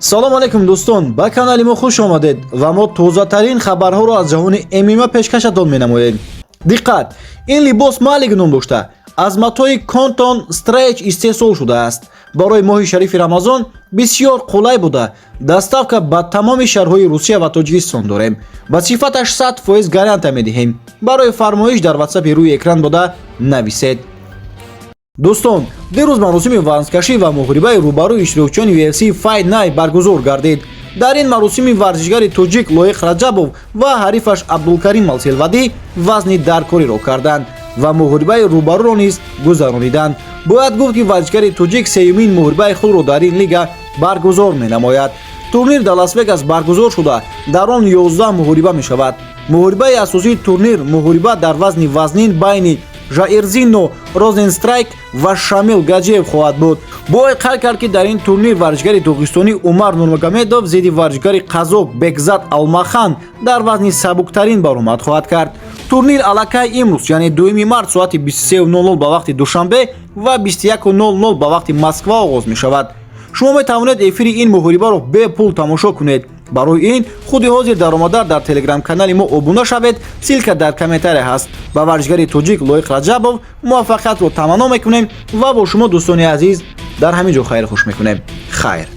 салом алейкум дӯстон, ба канали мо хуш омадед ва мо тозатарин хабарҳоро аз ҷаҳони ММА пешкашатон менамоем. диққат, ин либос маҳалли гуном дошта аз матои Контон Stretch истеҳсол шудааст. барои моҳи шарифи рамазон бисёр қулай буда доставка ба тамоми шаҳрҳои Русия ва Тоҷикистон дорем. ба сифаташ 100% гарантия медиҳем. барои фармоиш дар WhatsApp рӯи экран буда нависед. дӯстон, дирӯз маросими вазнкашӣ ва муҳрибаи рӯбарӯи иштирокчиёни UFC Fight Night баргузор гардид. дар ин маросими варзишгари тоҷик Лоиқ Раҷабов ва ҳарифаш Абдулкарим Алселвадӣ вазни даркориро карданд ва муҳрибаи рӯбарӯро низ гузарониданд. бояд гуфт ки варзишгари тоҷик сеюмин муҳрибаи худро дар ин лига баргузор менамояд. турнир дар Лас-Вегас баргузор шуда дар он 11 муҳриба мешавад. муҳрибаи асосии турнир муҳриба дар вазни вазнин байни Жаирзино Розенстрайк ва Шамил Гаджиев хоҳад буд. бояд қайд кард ки дар ин турнир варзишгари тоқистонӣ Умар Нурмагомедов зидди варзишгари қазок Бекзат Алмахан дар вазни сабуктарин баромад хоҳад кард. турнир аллакай имрӯз яъне 2 март соати 23:00 ба вақти душанбе ва 21:00 ба вақти Москва оғоз мешавад. шумо метавонед эфири ин муҳрибаро бепул тамошо кунед. барои ин худи ҳозир даромада дар телеграм-канали мо обуна шавед. силка дар комментария ҳаст. ба варзишгари тоҷик Лоиқ Раҷабов муваффақиятро таманно мекунем ва бо шумо дӯстони азиз дар ҳамин ҷо хайр хуш мекунем. хайр.